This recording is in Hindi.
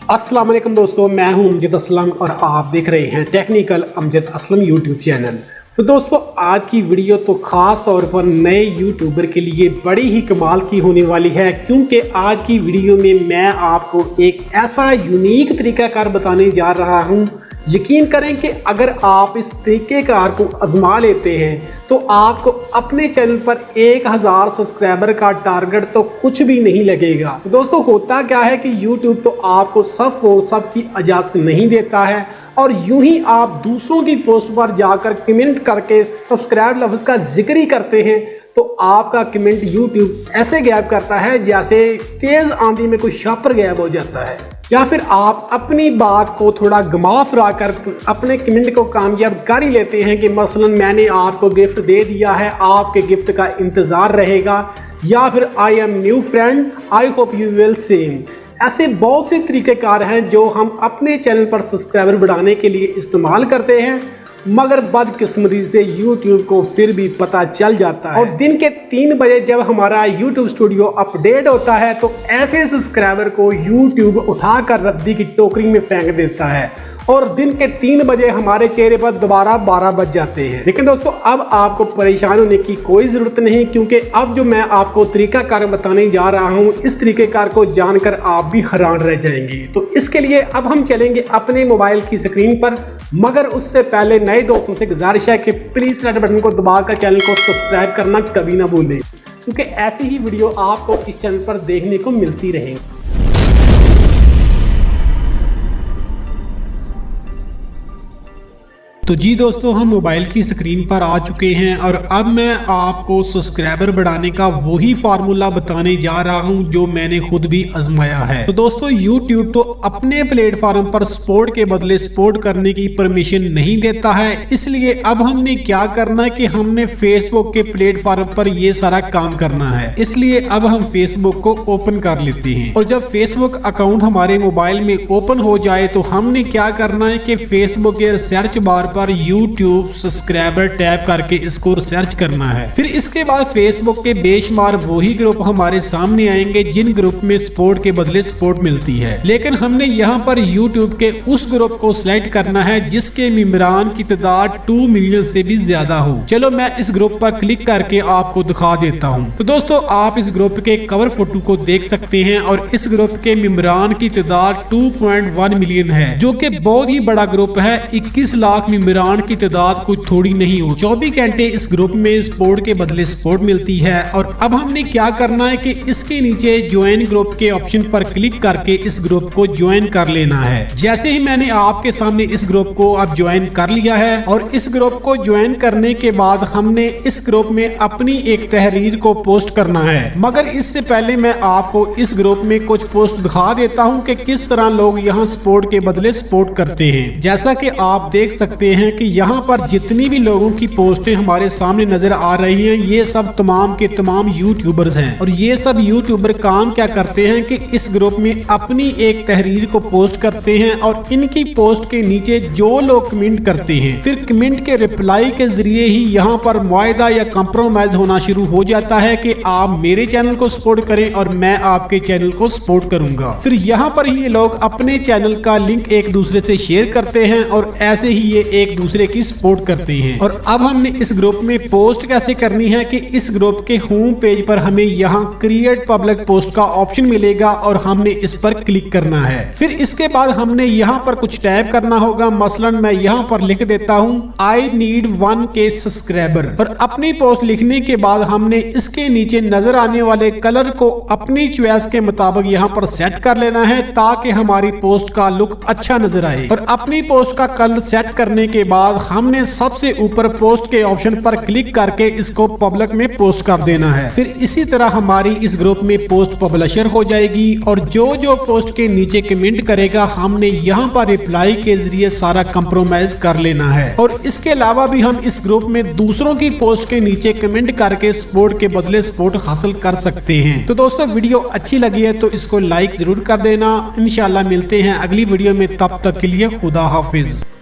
अस्सलाम वालेकुम दोस्तों, मैं हूं अमजद असलम और आप देख रहे हैं technical Amjad Aslam YouTube channel. तो दोस्तों आज की वीडियो तो ख़ास तौर पर नए यूट्यूबर के लिए बड़ी ही कमाल की होने वाली है, क्योंकि आज की वीडियो में मैं आपको एक ऐसा यूनिक तरीक़ाकार बताने जा रहा हूं। यकीन करें कि अगर आप इस तरीक़ेकार को आजमा लेते हैं तो आपको अपने चैनल पर 1000 सब्सक्राइबर का टारगेट तो कुछ भी नहीं लगेगा। दोस्तों होता क्या है कि YouTube तो आपको सब की इजाज़त नहीं देता है और यूं ही आप दूसरों की पोस्ट पर जाकर कमेंट करके सब्सक्राइब लफ्ज़ का जिक्र ही करते हैं तो आपका कमेंट YouTube ऐसे गायब करता है जैसे तेज़ आंधी में कोई शापर गायब हो जाता है। या फिर आप अपनी बात को थोड़ा घुमा फिरा कर अपने कमेंट को कामयाब कर ही लेते हैं कि मसलन मैंने आपको गिफ्ट दे दिया है, आपके गिफ्ट का इंतज़ार रहेगा, या फिर I am new friend, I hope you will same. ऐसे बहुत से तरीक़ेकार हैं जो हम अपने चैनल पर सब्सक्राइबर बढ़ाने के लिए इस्तेमाल करते हैं, मगर बदकिस्मती से YouTube को फिर भी पता चल जाता है और दिन के 3 बजे जब हमारा YouTube स्टूडियो अपडेट होता है तो ऐसे सब्सक्राइबर को YouTube उठाकर रद्दी की टोकरी में फेंक देता है और दिन के 3 बजे हमारे चेहरे पर दोबारा 12 बज जाते हैं। लेकिन दोस्तों अब आपको परेशान होने की कोई ज़रूरत नहीं, क्योंकि अब जो मैं आपको तरीक़ाकार बताने जा रहा हूँ इस तरीक़ेकार को जानकर आप भी हैरान रह जाएंगे। तो इसके लिए अब हम चलेंगे अपने मोबाइल की स्क्रीन पर, मगर उससे पहले नए दोस्तों से गुजारिश है कि प्लीज़ रेड बटन को दबाकर चैनल को सब्सक्राइब करना कभी ना भूलें, क्योंकि ऐसी ही वीडियो आपको इस चैनल पर देखने को मिलती रहेंगी। तो जी दोस्तों हम मोबाइल की स्क्रीन पर आ चुके हैं और अब मैं आपको सब्सक्राइबर बढ़ाने का वही फार्मूला बताने जा रहा हूं जो मैंने खुद भी आजमाया है। तो दोस्तों YouTube तो अपने प्लेटफॉर्म पर सपोर्ट के बदले सपोर्ट करने की परमिशन नहीं देता है, इसलिए अब हमने क्या करना है कि हमने फेसबुक के प्लेटफॉर्म पर ये सारा काम करना है। इसलिए अब हम फेसबुक को ओपन कर लेते हैं और जब फेसबुक अकाउंट हमारे मोबाइल में ओपन हो जाए तो हमने क्या करना है कि फेसबुक के सर्च बार पर YouTube सब्सक्राइबर टैप करके इसको सर्च करना है। फिर इसके बाद फेसबुक के बेशुमार वही ग्रुप हमारे सामने आएंगे जिन ग्रुप में सपोर्ट के बदले सपोर्ट मिलती है, लेकिन हमने यहाँ पर YouTube के उस ग्रुप को सिलेक्ट करना है जिसके मेंबरान की तादाद 2 मिलियन से भी ज्यादा हो। चलो मैं इस ग्रुप पर क्लिक करके आपको दिखा देता हूँ। तो दोस्तों आप इस ग्रुप के कवर फोटो को देख सकते हैं और इस ग्रुप के मेंबरान की तादाद 2.1 मिलियन है, जो कि बहुत ही बड़ा ग्रुप है। 21 लाख मेंबरान की तादाद कोई थोड़ी नहीं हो। 24 घंटे इस ग्रुप में सपोर्ट के बदले सपोर्ट मिलती है। और अब हमने क्या करना है कि इसके नीचे ज्वाइन ग्रुप के ऑप्शन पर क्लिक करके इस ग्रुप को ज्वाइन कर लेना है। जैसे ही मैंने आपके सामने इस ग्रुप को अब ज्वाइन कर लिया है और इस ग्रुप को ज्वाइन करने के बाद हमने इस ग्रुप में अपनी एक तहरीर को पोस्ट करना है। मगर इससे पहले मैं आपको इस ग्रुप में कुछ पोस्ट दिखा देता हूँ कि किस तरह लोग यहाँ सपोर्ट के बदले सपोर्ट करते हैं। जैसा कि आप देख सकते हैं कि यहाँ पर जितनी भी लोगों की पोस्टें हमारे सामने नजर आ रही हैं ये सब तमाम के तमाम यूट्यूबर्स हैं। और ये सब यूट्यूबर काम क्या करते हैं कि इस ग्रुप में अपनी एक तहरीर को पोस्ट करते हैं और इनकी पोस्ट के नीचे जो लोग कमेंट करते हैं फिर कमेंट के रिप्लाई के जरिए ही यहाँ पर मुआहदा या कंप्रोमाइज होना शुरू हो जाता है कि आप मेरे चैनल को सपोर्ट करें और मैं आपके चैनल को सपोर्ट करूंगा। फिर यहाँ पर ही लोग अपने चैनल का लिंक एक दूसरे से शेयर करते हैं और ऐसे ही ये एक दूसरे की सपोर्ट करते हैं। और अब हमने इस ग्रुप में पोस्ट कैसे करनी है कि इस ग्रुप के होम पेज पर हमें यहाँ क्रिएट पब्लिक पोस्ट का ऑप्शन मिलेगा और हमने इस पर क्लिक करना है। फिर इसके बाद हमने यहाँ पर कुछ टाइप करना होगा। मसलन मैं यहाँ पर लिख देता हूँ आई नीड 1K सब्सक्राइबर। और अपनी पोस्ट लिखने के बाद हमने इसके नीचे नजर आने वाले कलर को अपनी चॉइस के मुताबिक यहाँ पर सेट कर लेना है ताकि हमारी पोस्ट का लुक अच्छा नजर आए। और अपनी पोस्ट का कलर सेट करने के बाद हमने सबसे ऊपर पोस्ट के ऑप्शन पर क्लिक करके इसको पब्लिक में पोस्ट कर देना है। फिर इसी तरह हमारी इस ग्रुप में पोस्ट पब्लिशर हो जाएगी और जो पोस्ट के नीचे कमेंट करेगा हमने यहाँ पर रिप्लाई के जरिए सारा कंप्रोमाइज कर लेना है। और इसके अलावा भी हम इस ग्रुप में दूसरों की पोस्ट के नीचे कमेंट करके सपोर्ट के बदले सपोर्ट हासिल कर सकते हैं। तो दोस्तों वीडियो अच्छी लगी है तो इसको लाइक जरूर कर देना। इंशाल्लाह मिलते हैं अगली वीडियो में, तब तक के लिए खुदा हाफिज।